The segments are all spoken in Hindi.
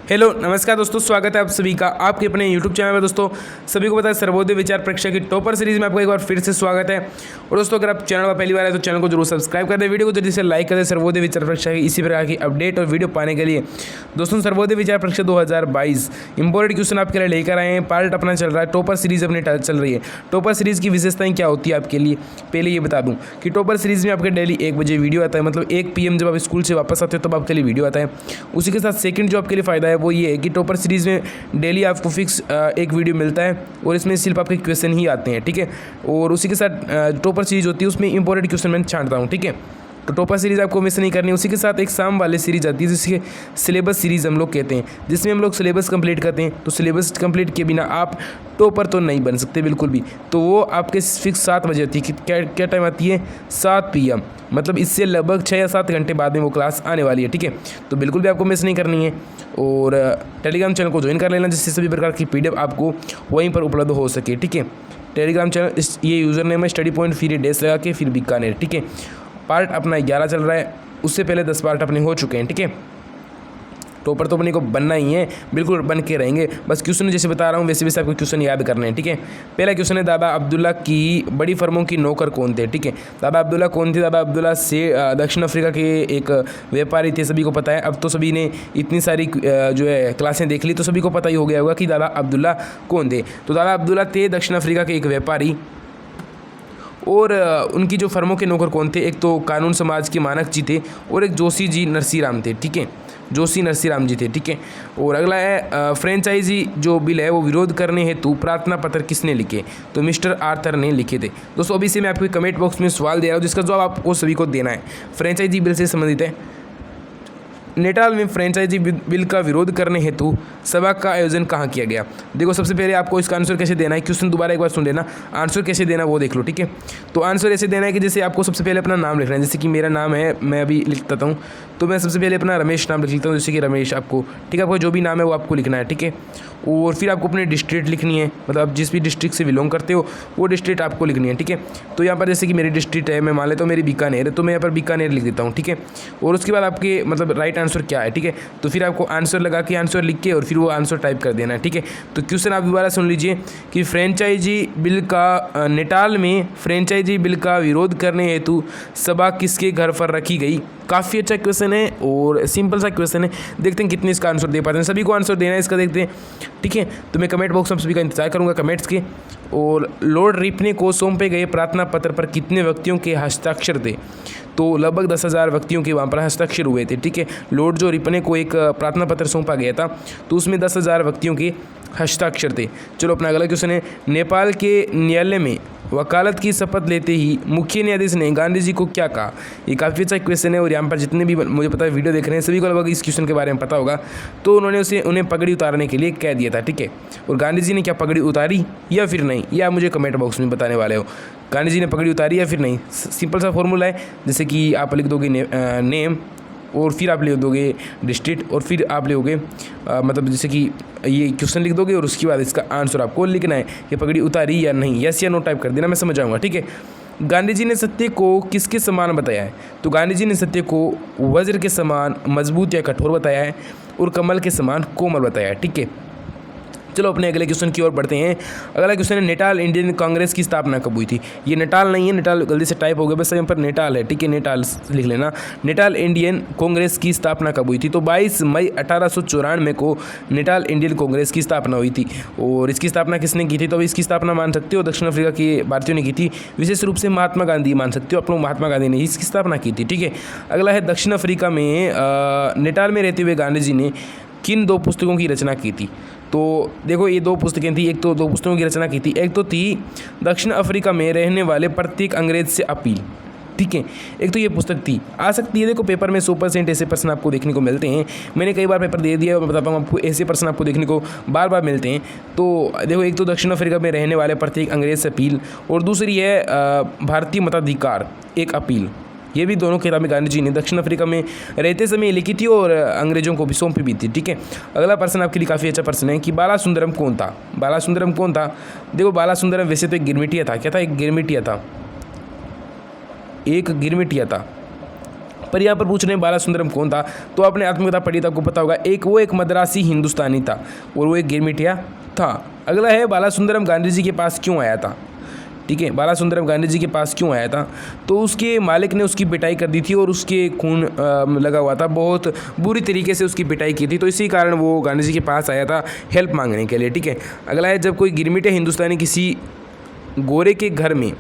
हेलो नमस्कार दोस्तों, स्वागत है आप सभी का आपके अपने यूट्यूब चैनल में। दोस्तों सभी को पता है सर्वोदय विचार परीक्षा की टॉपर सीरीज में आपको एक बार फिर से स्वागत है। और दोस्तों अगर आप चैनल पर पहली बार है तो चैनल को जरूर सब्सक्राइब कर दें, वीडियो को जल्दी से लाइक कर दें। सर्वोदय विचार परीक्षा की इसी प्रकार की अपडेट और वीडियो पाने के लिए दोस्तों सर्वोदय विचार परीक्षा 2022 इंपॉर्टेंट क्वेश्चन आपके लिए लेकर आए हैं। पार्ट अपना चल रहा है, टॉपर सीरीज अपनी चल रही है। टॉपर सीरीज की विशेषताएं क्या होती है आपके लिए, पहले ये बता दूं कि टॉपर सीरीज में आपके डेली 1 बजे वीडियो आता है, मतलब 1 PM जब आप स्कूल से वापस आते हो तब आपके लिए वीडियो आता है। उसी के साथ सेकंड जो आपके लिए फ़ायदा है वो ये है कि टॉपर सीरीज़ में डेली आपको फिक्स एक वीडियो मिलता है और इसमें सिर्फ आपके क्वेश्चन ही आते हैं, ठीक है। और उसी के साथ टॉपर सीरीज़ होती है, उसमें इंपॉर्टेंट क्वेश्चन मैं छांटता हूँ, ठीक है। तो टॉपर सीरीज़ आपको मिस नहीं करनी। उसी के साथ एक शाम वाले सीरीज़ आती है जिसके सिलेबस सीरीज़ हम लोग कहते हैं, जिसमें हम लोग सिलेबस कंप्लीट करते हैं। तो सिलेबस कंप्लीट के बिना आप टॉपर तो नहीं बन सकते बिल्कुल भी। तो वो आपके फिक्स 7 बजे होती है। क्या टाइम आती है? 7 PM, मतलब इससे लगभग 6 या 7 घंटे बाद में वो क्लास आने वाली है, ठीक है। तो बिल्कुल भी आपको मिस नहीं करनी है। और टेलीग्राम चैनल को ज्वाइन कर लेना जिससे सभी प्रकार की PDF आपको वहीं पर उपलब्ध हो सके, ठीक है। टेलीग्राम चैनल ये यूज़र नेम है स्टडी पॉइंट फिर डेस लगा के फिर बीकानेर, ठीक है। पार्ट अपना 11 चल रहा है, उससे पहले 10 पार्ट अपने हो चुके हैं, ठीक है। टॉपर तो अपने को बनना ही है, बिल्कुल बन के रहेंगे। बस क्वेश्चन जैसे बता रहा हूँ वैसे वैसे आपको क्वेश्चन याद करने हैं, ठीक है। पहला क्वेश्चन है, दादा अब्दुल्ला की बड़ी फर्मों की नौकर कौन थे, ठीक है। दादा अब्दुल्ला कौन थे? दादा अब्दुल्ला से दक्षिण अफ्रीका के एक व्यापारी थे, सभी को पता है। अब तो सभी ने इतनी सारी जो है क्लासें देख ली तो सभी को पता ही हो गया होगा कि दादा अब्दुल्ला कौन थे। तो दादा अब्दुल्ला थे दक्षिण अफ्रीका के एक व्यापारी। और उनकी जो फर्मों के नौकर कौन थे? एक तो कानून समाज के मानक जी थे और एक जोशी जी नरसीराम थे, ठीक है। जोशी नरसीराम जी थे, ठीक है। और अगला है फ्रेंचाइजी जो बिल है वो विरोध करने हेतु प्रार्थना पत्र किसने लिखे? तो मिस्टर आर्थर ने लिखे थे। दोस्तों अभी से मैं आपको कमेंट बॉक्स में सवाल दे रहा हूँ जिसका जवाब आपको सभी को देना है। फ्रेंचाइजी बिल से संबंधित है। नेटाल में फ्रेंचाइजी बिल का विरोध करने हेतु सभा का आयोजन कहाँ किया गया? देखो सबसे पहले आपको इसका आंसर कैसे देना है, क्वेश्चन दोबारा एक बार सुन लेना, आंसर कैसे देना वो देख लो, ठीक है। तो आंसर ऐसे देना है कि जैसे आपको सबसे पहले अपना नाम लिखना है, जैसे कि मेरा नाम है, मैं अभी लिख देता हूँ। तो मैं सबसे पहले अपना रमेश नाम लिख लेता हूँ, जैसे कि रमेश आपको, ठीक है। आपका जो भी नाम है वो आपको लिखना है, ठीक है। और फिर आपको अपनी डिस्ट्रिक्ट लिखनी है, मतलब आप जिस भी डिस्ट्रिक्ट से बिलोंग करते हो वो डिस्ट्रिक्ट आपको लिखनी है, ठीक है। तो यहाँ पर जैसे कि मेरी डिस्ट्रिक्ट है, मैं मान लेता हूँ मेरी बीकानेर है, तो मैं यहाँ पर बीकानेर लिख देता हूँ, ठीक है। और उसके बाद आपके मतलब राइट आंसर क्या है, ठीक है। तो फिर आपको आंसर लगा के आंसर लिख के और फिर वो आंसर टाइप कर देना है, ठीक है। तो क्वेश्चन आप दोबारा सुन लीजिए कि फ्रेंचाइजी बिल का नेटाल में फ्रेंचाइजी बिल का विरोध करने हेतु सभा किसके घर पर रखी गई? काफ़ी अच्छा क्वेश्चन है और सिंपल सा क्वेश्चन है। देखते हैं कितने इसका आंसर दे पाते हैं, सभी को आंसर देना है इसका, देखते हैं, ठीक है। तो मैं कमेंट बॉक्स में सभी का इंतजार करूंगा कमेंट्स के। और लॉर्ड रिपने को सौंपे गए प्रार्थना पत्र पर कितने व्यक्तियों के हस्ताक्षर थे? तो लगभग 10,000 व्यक्तियों के वहाँ पर हस्ताक्षर हुए थे, ठीक है। लॉर्ड जो रिपने को एक प्रार्थना पत्र सौंपा गया था तो उसमें 10,000 व्यक्तियों के हस्ताक्षर थे। चलो अपना अगला क्वेश्चन है, नेपाल के न्यायालय में वकालत की शपथ लेते ही मुख्य न्यायाधीश ने गांधी जी को क्या कहा? ये काफ़ी अच्छा क्वेश्चन है और यहाँ पर जितने भी मुझे पता है वीडियो देख रहे हैं सभी को लगभग इस क्वेश्चन के बारे में पता होगा। तो उन्होंने उन्हें पगड़ी उतारने के लिए कह दिया था, ठीक है। और गांधी जी ने क्या पगड़ी उतारी या फिर नहीं, ये आप मुझे कमेंट बॉक्स में बताने वाले हो। गांधी जी ने पगड़ी उतारी या फिर नहीं? सिंपल सा फॉर्मूला है, जैसे कि आप लिख दोगे नेम और फिर आप लिख दोगे डिस्ट्रिक्ट और फिर आप लिखोगे मतलब जैसे कि ये क्वेश्चन लिख दोगे और उसके बाद इसका आंसर आपको लिखना है कि पगड़ी उतारी या नहीं, यस या नो टाइप कर देना, मैं समझ जाऊँगा, ठीक है। गांधी जी ने सत्य को किसके समान बताया है? तो गांधी जी ने सत्य को वज्र के समान मजबूत या कठोर बताया है और कमल के समान कोमल बताया है, ठीक है। चलो अपने अगले क्वेश्चन की ओर बढ़ते हैं। अगला क्वेश्चन है, नेटाल इंडियन कांग्रेस की स्थापना कब हुई थी? ये नेटाल नहीं है, नेटाल गलती से टाइप हो गया, बस यहाँ पर नेटाल है, ठीक है। नेटाल लिख लेना। नेटाल इंडियन कांग्रेस की स्थापना कब हुई थी? तो 22 मई 1894 को नेटाल इंडियन कांग्रेस की स्थापना हुई थी। और इसकी स्थापना किसने की थी? तो इसकी स्थापना मान सकते हो दक्षिण अफ्रीका के भारतीयों ने की थी, विशेष रूप से महात्मा गांधी मान सकते हो, अपने महात्मा गांधी ने इसकी स्थापना की थी, ठीक है। अगला है, दक्षिण अफ्रीका में नेटाल में रहते हुए गांधी जी ने किन 2 पुस्तकों की रचना की थी? तो देखो ये 2 पुस्तकें थी, एक तो 2 पुस्तकों की रचना की थी, एक तो थी दक्षिण अफ्रीका में रहने वाले प्रत्येक अंग्रेज से अपील, ठीक है। एक तो ये पुस्तक थी, आ सकती है, देखो पेपर में 100% ऐसे प्रश्न आपको देखने को मिलते हैं। मैंने कई बार पेपर दे दिया, मैं बताता हूँ आपको, ऐसे प्रश्न आपको देखने को बार बार मिलते हैं। तो देखो एक तो दक्षिण अफ्रीका में रहने वाले प्रत्येक अंग्रेज से अपील और दूसरी है भारतीय मताधिकार एक अपील। ये भी दोनों किताबें गांधी जी ने दक्षिण अफ्रीका में रहते समय लिखी थी और अंग्रेजों को भी सौंपी भी थी, ठीक है। अगला प्रश्न आपके लिए काफ़ी अच्छा प्रश्न है कि बाला सुंदरम कौन था? बाला सुंदरम कौन था? देखो बाला सुंदरम वैसे तो एक गिरमिटिया था, क्या था? एक गिरमिटिया था, एक गिरमिटिया था। पर यहाँ पर पूछ रहे हैं बालासुंदरम कौन था, तो आपने आत्मकथा पढ़ी तो आपको पता होगा, वो एक मद्रासी हिंदुस्तानी था और वो एक गिरमिटिया था। अगला है बालासुंदरम गांधी जी के पास क्यों आया था। ठीक है, बालासुंदरम गांधी जी के पास क्यों आया था, तो उसके मालिक ने उसकी पिटाई कर दी थी और उसके खून लगा हुआ था, बहुत बुरी तरीके से उसकी पिटाई की थी, तो इसी कारण वो गांधी जी के पास आया था हेल्प मांगने के लिए। ठीक है, अगला है जब कोई गिरमिटिया हिंदुस्तानी किसी गोरे के घर में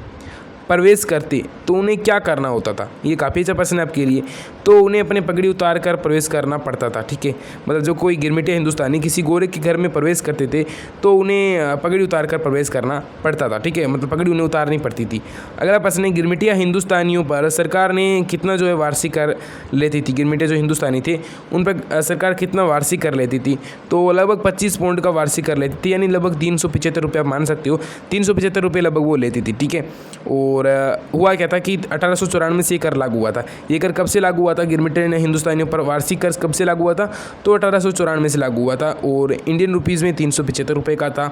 प्रवेश करते तो उन्हें क्या करना होता था। ये काफ़ी अच्छा प्रश्न है आपके लिए। तो उन्हें अपने पगड़ी उतार कर प्रवेश करना पड़ता था। ठीक है, मतलब जो कोई गिरमिटिया हिंदुस्तानी किसी गोरे के घर में प्रवेश करते थे तो उन्हें पगड़ी उतार कर प्रवेश करना पड़ता था। ठीक है, मतलब पगड़ी उन्हें उतारनी पड़ती थी। अगला प्रश्न है गिरमिटिया हिंदुस्तानियों पर सरकार ने कितना जो है वार्षिक कर लेती थी। गिरमिटिया जो हिंदुस्तानी थे उन पर सरकार कितना वार्षिक कर लेती थी, तो लगभग 25 पाउंड का वार्षिक कर लेती थी, यानी लगभग 375 रुपये आप मान सकते हो, 375 रुपये लगभग वो लेती थी। ठीक है, और हुआ क्या था कि 1894 से ये कर लागू हुआ था। ये कर कब से लागू हुआ था, गिरमिटिया हिंदुस्तानियों पर वार्षिक कर कब से लागू हुआ था, तो 1894 से लागू हुआ था और इंडियन रुपीज़ में 375 रुपये का था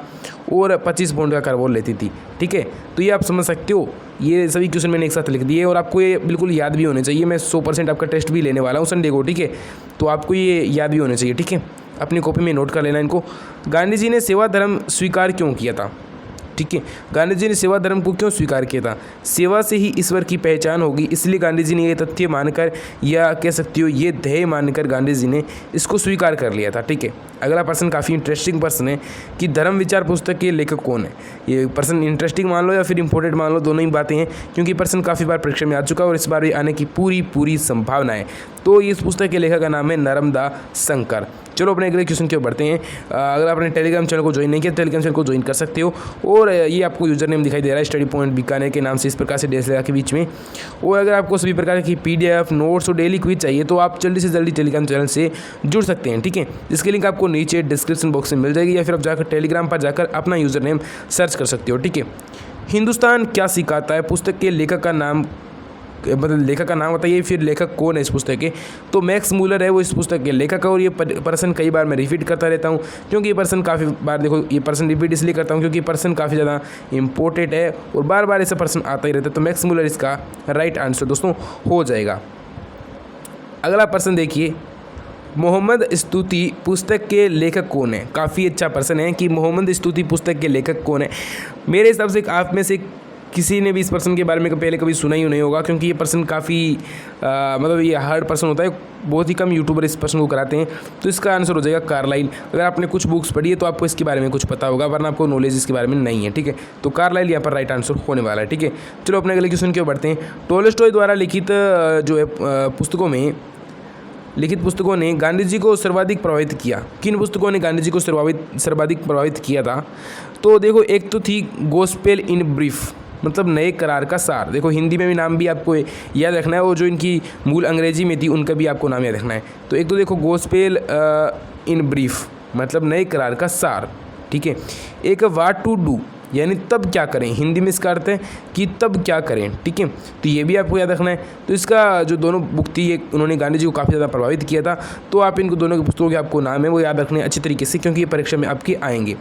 और 25 पाउंड का कर वो लेती थी। ठीक है, तो ये आप समझ सकते हो। ये सभी क्वेश्चन मैंने एक साथ लिख दिए और आपको ये बिल्कुल याद भी होने चाहिए। मैं 100% आपका टेस्ट भी लेने वाला हूँ संडे को। ठीक है, तो आपको ये याद भी होने चाहिए। ठीक है, अपनी कॉपी में नोट कर लेना इनको। गांधी जी ने सेवा धर्म स्वीकार क्यों किया था। ठीक है, गांधी जी ने सेवा धर्म को क्यों स्वीकार किया था। सेवा से ही ईश्वर की पहचान होगी, इसलिए गांधी जी ने ये तथ्य मानकर या कह सकती हो ये ध्येय मानकर गांधी जी ने इसको स्वीकार कर लिया था। ठीक है, अगला प्रश्न काफ़ी इंटरेस्टिंग प्रश्न है कि धर्म विचार पुस्तक के लेखक कौन है। ये प्रश्न इंटरेस्टिंग मान लो या फिर इंपॉर्टेंट मान लो, दोनों ही बातें हैं, क्योंकि प्रश्न काफ़ी बार परीक्षा में आ चुका है और इस बार भी आने की पूरी संभावना है। तो इस पुस्तक के लेखक का नाम है नर्मदा शंकर। चलो अपने अगले क्वेश्चन की ओर बढ़ते हैं। अगर आपने टेलीग्राम चैनल को ज्वाइन नहीं किया तो टेलीग्राम चैनल को ज्वाइन कर सकते हो और ये आपको यूजर नेम दिखाई दे रहा है स्टडी पॉइंट बीकानेर के नाम से, इस प्रकार से डैश लगा के बीच में। और अगर आपको सभी प्रकार की PDF नोट्स और डेली क्विज चाहिए तो आप जल्दी से जल्दी टेलीग्राम चैनल से जुड़ सकते हैं। ठीक है, जिसकी लिंक आपको नीचे डिस्क्रिप्शन बॉक्स में मिल जाएगी या फिर आप जाकर टेलीग्राम पर जाकर अपना यूजर नेम सर्च कर सकते हो। ठीक है, हिंदुस्तान क्या सिखाता है पुस्तक के लेखक का नाम, मतलब लेखक का नाम बताइए, फिर लेखक कौन है इस पुस्तक के, तो मैक्स मूलर है वो इस पुस्तक के लेखक है। और ये पर्सन कई बार मैं रिपीट करता रहता हूँ क्योंकि ये पर्सन काफ़ी बार, देखो ये पर्सन रिपीट इसलिए करता हूँ क्योंकि पर्सन काफ़ी ज़्यादा इंपॉर्टेंट है और बार बार ऐसा पर्सन आता ही रहता है। तो मैक्स मूलर इसका राइट आंसर दोस्तों हो जाएगा। अगला पर्सन देखिए, मोहम्मद स्तुति पुस्तक के लेखक कौन है। काफ़ी अच्छा प्रश्न है कि मोहम्मद स्तुति पुस्तक के लेखक कौन है। मेरे हिसाब से आप में से किसी ने भी इस पर्सन के बारे में पहले कभी सुना ही नहीं होगा, क्योंकि ये पर्सन काफ़ी मतलब ये हार्ड पर्सन होता है, बहुत ही कम यूट्यूबर इस पर्सन को कराते हैं। तो इसका आंसर हो जाएगा कार्लाइल। अगर आपने कुछ बुक्स पढ़ी है तो आपको इसके बारे में कुछ पता होगा, वरना आपको नॉलेज इसके बारे में नहीं है। ठीक है, तो कार्लाइल यहाँ पर राइट आंसर होने वाला है। ठीक है, चलो अपने अगले क्वेश्चन की ओर बढ़ते हैं। टॉलस्टॉय द्वारा लिखित जो है पुस्तकों ने गांधी जी को सर्वाधिक प्रभावित किया। किन पुस्तकों ने गांधी जी को सर्वाधिक प्रभावित किया था, तो देखो एक तो थी गॉस्पेल इन ब्रीफ, मतलब नए करार का सार। देखो हिंदी में भी नाम भी आपको याद रखना है और जो इनकी मूल अंग्रेजी में थी उनका भी आपको नाम याद रखना है। तो एक तो देखो गॉस्पेल इन ब्रीफ मतलब नए करार का सार। ठीक है, एक व्हाट टू डू यानी तब क्या करें, हिंदी में इसका अर्थ है कि तब क्या करें। ठीक है, तो ये भी आपको याद रखना है। तो इसका जो दोनों बुक थी ये उन्होंने गांधी जी को काफ़ी ज़्यादा प्रभावित किया था। तो आप इनको दोनों की पुस्तकों के आपको नाम है वो याद रखने अच्छी तरीके से, क्योंकि ये परीक्षा में आपके आएंगे।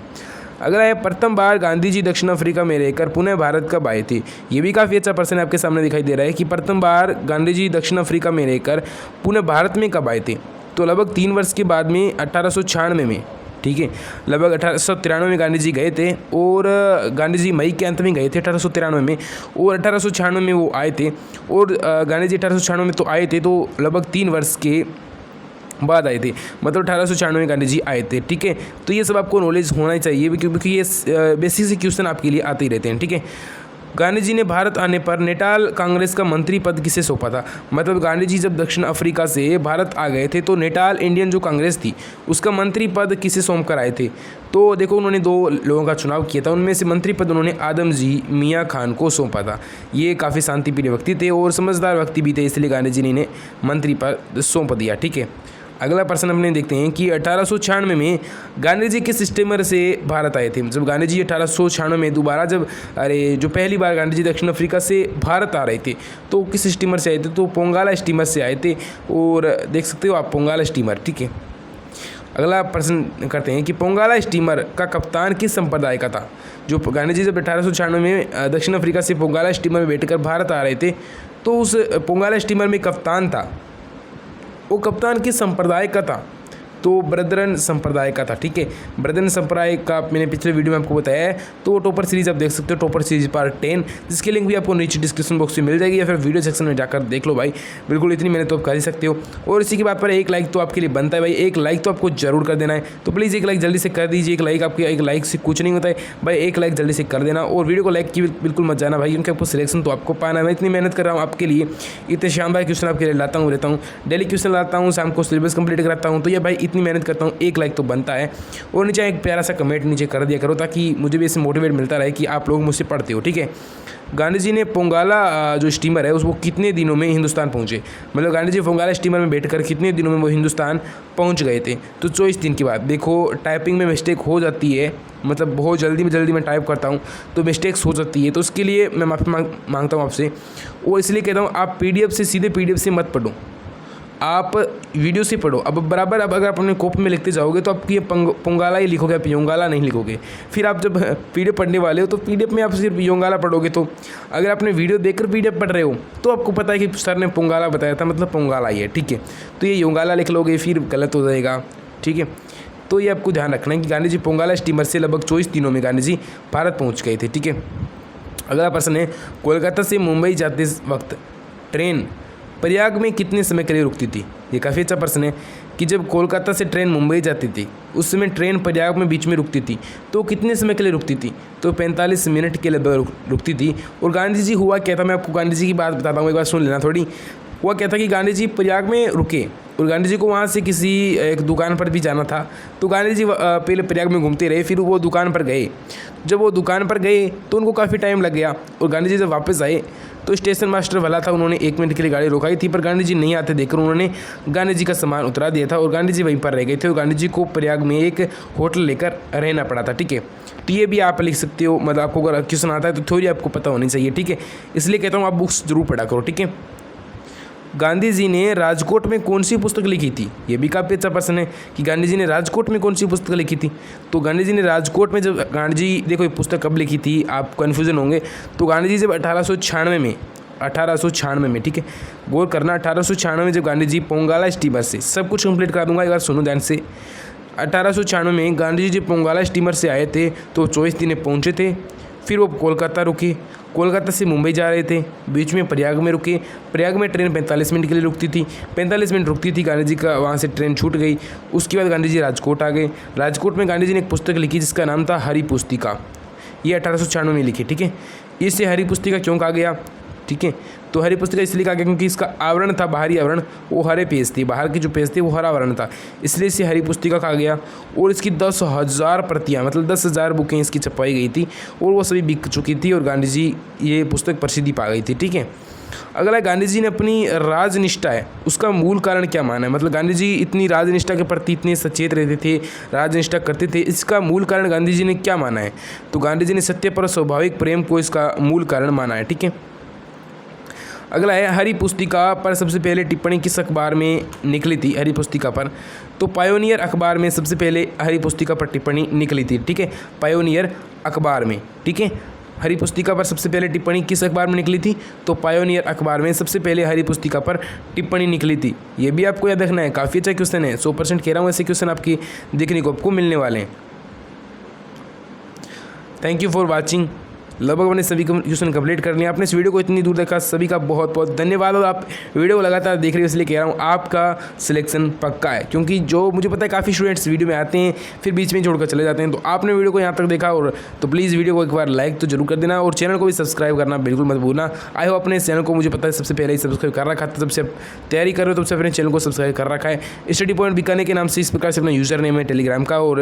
अगला है प्रथम बार गांधी जी दक्षिण अफ्रीका में रहकर पुनः भारत कब आए थे। ये भी काफ़ी अच्छा प्रश्न आपके सामने दिखाई दे रहा है कि प्रथम बार गांधी जी दक्षिण अफ्रीका में रहकर पुनः भारत में कब आए थे। तो लगभग 3 वर्ष के बाद में 1896 में। ठीक है, लगभग 1893 में गांधी जी गए थे और गांधी जी मई के अंत में गए थे 1893 में, और 1896 में वो आए थे। और गांधी जी 1896 में तो आए थे, तो लगभग 3 वर्ष के बाद आए थे, मतलब 1896 में गांधी जी आए थे। ठीक है, तो ये सब आपको नॉलेज होना ही चाहिए क्योंकि ये बेसिक से क्वेश्चन आपके लिए आते ही रहते हैं। ठीक है, गांधी जी ने भारत आने पर नेटाल कांग्रेस का मंत्री पद किसे सौंपा था। मतलब गांधी जी जब दक्षिण अफ्रीका से भारत आ गए थे तो नेटाल इंडियन जो कांग्रेस थी उसका मंत्री पद किसे सौंप कर आए थे। तो देखो उन्होंने 2 लोगों का चुनाव किया था, उनमें से मंत्री पद उन्होंने आदम जी मियाँ खान को सौंपा था। ये काफ़ी शांतिप्रिय व्यक्ति थे और समझदार व्यक्ति भी थे, इसलिए गांधी जी ने इन्हें मंत्री पद सौंप दिया। ठीक है, अगला प्रश्न अपने देखते हैं कि 1896 में गांधी जी किस स्टीमर से भारत आए थे। जब गांधी जी 1896 में दोबारा जो पहली बार गांधी जी दक्षिण अफ्रीका से भारत आ रहे थे तो किस स्टीमर से आए थे, तो पोंगाला स्टीमर से आए थे। और देख सकते हो आप पोंगाला स्टीमर। ठीक है, अगला प्रश्न करते हैं कि पोंगाला स्टीमर का कप्तान किस संप्रदाय का था। जो गांधी जी जब 1896 में दक्षिण अफ्रीका से पोंगाला स्टीमर में बैठकर भारत आ रहे थे तो उस पोंगाला स्टीमर में कप्तान था, वो कप्तान किस संप्रदाय का था? तो ब्रदरन संप्रदाय का था। ठीक है, ब्रदरन संप्रदाय का मैंने पिछले वीडियो में आपको बताया है। तो वो टॉपर सीरीज़ आप देख सकते हो, टॉपर सीरीज पार्ट 10, जिसकी लिंक भी आपको नीचे डिस्क्रिप्शन बॉक्स में मिल जाएगी या फिर वीडियो सेक्शन में जाकर देख लो भाई। बिल्कुल इतनी मेहनत तो आप कर ही सकते हो। और इसी की बात पर एक लाइक तो आपके लिए बनता है भाई, एक लाइक तो आपको जरूर कर देना है। तो प्लीज़ एक लाइक जल्दी से कर दीजिए। एक लाइक आपके एक लाइक से कुछ नहीं होता है भाई, एक लाइक जल्दी से कर देना। और वीडियो को लाइक की बिल्कुल मत जाना भाई, क्योंकि आपको सिलेक्शन तो आपको पाना है। मैं इतनी मेहनत कर रहा हूँ आपके लिए, इतने शानदार क्वेश्चन आपके लिए लाता हूँ, डेली क्वेश्चन लाता हूँ, शाम को सिलेबस कंप्लीट कराता हूँ। तो ये भाई इतनी मेहनत करता हूँ, एक लाइक तो बनता है। और नीचे एक प्यारा सा कमेंट नीचे कर दिया करो, ताकि मुझे भी इससे मोटिवेट मिलता रहे कि आप लोग मुझसे पढ़ते हो। ठीक है, गांधी जी ने पोंगाला जो स्टीमर है उसको कितने दिनों में हिंदुस्तान पहुंचे? मतलब गांधी जी पोंगाला स्टीमर में बैठकर कितने दिनों में वो हिंदुस्तान पहुंच गए थे? तो 24 दिन की बात। देखो टाइपिंग में मिस्टेक हो जाती है, मतलब बहुत जल्दी मैं टाइप करता हूँ तो मिस्टेक्स हो जाती है, तो उसके लिए मैं माफ़ी मांगता हूँ आपसे। और इसलिए कहता हूँ आप PDF से सीधे PDF से मत पढ़ो, आप वीडियो से पढ़ो। अब बराबर अब अगर आप अपने कॉपी में लिखते जाओगे तो आप ये पोंगाला ही लिखोगे, आप योंगाला नहीं लिखोगे। फिर आप जब PDF पढ़ने वाले हो तो PDF में आप सिर्फ योंगाला पढ़ोगे। तो अगर आपने वीडियो देखकर PDF पढ़ रहे हो तो आपको पता है कि सर ने पोंगाला बताया था, मतलब पोंगाला ही है। ठीक है, तो ये योंगाला लिख लोगे फिर गलत हो जाएगा। ठीक है, तो ये आपको ध्यान रखना है कि गांधी जी पोंगाला स्टीमर से लगभग 24 दिनों में गांधी जी भारत पहुँच गए थे। ठीक है, अगला प्रश्न है, कोलकाता से मुंबई जाते वक्त ट्रेन प्रयाग में कितने समय के लिए रुकती थी? ये काफ़ी अच्छा प्रश्न है कि जब कोलकाता से ट्रेन मुंबई जाती थी उस समय ट्रेन प्रयाग में बीच में रुकती थी, तो कितने समय के लिए रुकती थी? तो 45 मिनट के लिए रुकती थी। और गांधी जी हुआ क्या था, मैं आपको गांधी जी की बात बताता हूँ, एक बार सुन लेना थोड़ी। हुआ क्या था कि गांधी जी प्रयाग में रुके और गांधी जी को वहाँ से किसी एक दुकान पर भी जाना था। तो गांधी जी पहले प्रयाग में घूमते रहे, फिर वो दुकान पर गए। जब वो दुकान पर गए तो उनको काफ़ी टाइम लग गया और गांधी जी जब वापस आए तो स्टेशन मास्टर वाला था, उन्होंने 1 मिनट के लिए गाड़ी रोकाई थी, पर गांधी जी नहीं आते देखकर उन्होंने गांधी जी का सामान उतरा दिया था और गांधी जी वहीं पर रह गए थे। और गांधी जी को प्रयाग में एक होटल लेकर रहना पड़ा था। ठीक है, तो ये भी आप लिख सकते हो, मतलब आपको अगर क्वेश्चन आता है तो थोड़ी आपको पता होनी चाहिए। ठीक है, इसलिए कहता हूँ आप बुक्स जरूर पढ़ा करो। ठीक है, गांधी जी ने राजकोट में कौन सी पुस्तक लिखी थी? ये भी काफ़ी अच्छा प्रश्न है कि गांधी जी ने राजकोट में कौन सी पुस्तक लिखी थी। तो गांधी जी ने राजकोट में जब गांधी जी, देखो ये पुस्तक कब लिखी थी, आप कन्फ्यूज़न होंगे। तो गांधी जी जब 1896 में, ठीक है, गौर करना, 1896 में जब गांधी जी पोंगाला स्टीमर से, सब कुछ कंप्लीट करा दूंगा, एक बार सुनो ध्यान से। 1896 में गांधी जी जब पोंगाला स्टीमर से आए थे तो 24 दिन पहुँचे थे। फिर वो कोलकाता रुके, कोलकाता से मुंबई जा रहे थे, बीच में प्रयाग में रुके। प्रयाग में ट्रेन 45 मिनट के लिए रुकती थी, 45 मिनट रुकती थी, गांधी जी का वहाँ से ट्रेन छूट गई। उसके बाद गांधी जी राजकोट आ गए। राजकोट में गांधी जी ने एक पुस्तक लिखी जिसका नाम था हरी पुस्तिका। ये 1896 में लिखी। ठीक है, इसे हरी पुस्तिका क्यों कहा गया? ठीक है, तो हरी पुस्तिका इसलिए कहा गया क्योंकि इसका आवरण था, बाहरी आवरण वो हरे पेज थे, बाहर की जो पेज थे वो हरा आवरण था, इसलिए इसे हरी पुस्तिका कहा गया। और इसकी 10,000 प्रतियाँ, मतलब 10,000 बुकें इसकी छपाई गई थी और वो सभी बिक चुकी थी और गांधी जी ये पुस्तक प्रसिद्धि पा गई थी। ठीक है, अगला, गांधी जी ने अपनी राजनिष्ठा है उसका मूल कारण क्या माना है? मतलब गांधी जी इतनी राजनिष्ठा के प्रति इतने सचेत रहते थे, राजनिष्ठा करते थे, इसका मूल कारण गांधी जी ने क्या माना है? तो गांधी जी ने सत्य पर स्वाभाविक प्रेम को इसका मूल कारण माना है। ठीक है, अगला है, हरी पुस्तिका पर सबसे पहले टिप्पणी किस अखबार में निकली थी? हरी पुस्तिका पर, तो पायोनियर अखबार में सबसे पहले हरी पुस्तिका पर टिप्पणी निकली थी। ठीक है, पायोनियर अखबार में। ठीक है, हरी पुस्तिका पर सबसे पहले टिप्पणी किस अखबार में निकली थी? तो पायोनियर अखबार में सबसे पहले हरी पुस्तिका पर टिप्पणी निकली थी। ये भी आपको याद रखना है, काफ़ी अच्छा क्वेश्चन है, 100% कह रहा हूँ, ऐसे क्वेश्चन आपकी देखने को आपको मिलने वाले हैं। Thank you for watching. लगभग मैंने सभी क्वेश्चन कंप्लीट कर लिया। आपने इस वीडियो को इतनी दूर देखा, सभी का बहुत बहुत धन्यवाद। और आप वीडियो को लगातार देख रहे हो इसलिए कह रहा हूँ आपका सिलेक्शन पक्का है, क्योंकि जो मुझे पता है काफ़ी स्टूडेंट्स वीडियो में आते हैं फिर बीच में छोड़कर चले जाते हैं। तो आपने वीडियो को यहाँ तक देखा और तो प्लीज़ वीडियो को एक बार लाइक तो जरूर कर देना और चैनल को भी सब्सक्राइब करना बिल्कुल मत भूलना। आई होप अपने चैनल को, मुझे पता है सबसे पहले ही सब्सक्राइब कर रखा था, तब से तैयारी कर रहे हो तब से अपने चैनल को सब्सक्राइब कर रखा है। स्टडी पॉइंट बीकानेर के नाम से इस प्रकार से अपना यूज़र नेम है टेलीग्राम का और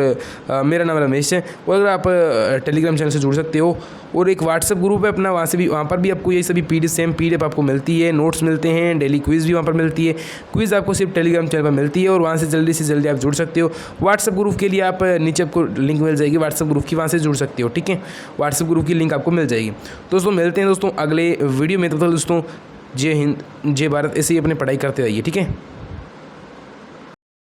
मेरा नाम रमेश है। और अगर आप टेलीग्राम चैनल से जुड़ सकते हो और एक व्हाट्सएप ग्रुप है अपना, वहाँ पर भी आपको ये सभी PDF आपको मिलती है, नोट्स मिलते हैं, डेली क्विज़ भी वहाँ पर मिलती है। क्विज़ आपको सिर्फ टेलीग्राम चैनल पर मिलती है और वहाँ से जल्दी आप जुड़ सकते हो। व्हाट्सएप ग्रुप के लिए आप नीचे आपको लिंक मिल जाएगी व्हाट्सएप ग्रुप की, वहाँ से जुड़ सकते हो। ठीक है, व्हाट्सएप ग्रुप की लिंक आपको मिल जाएगी। दोस्तों मिलते हैं दोस्तों अगले वीडियो में। तब तक दोस्तों जय हिंद, जय भारत, ऐसे ही अपनी पढ़ाई करते रहिए। ठीक है।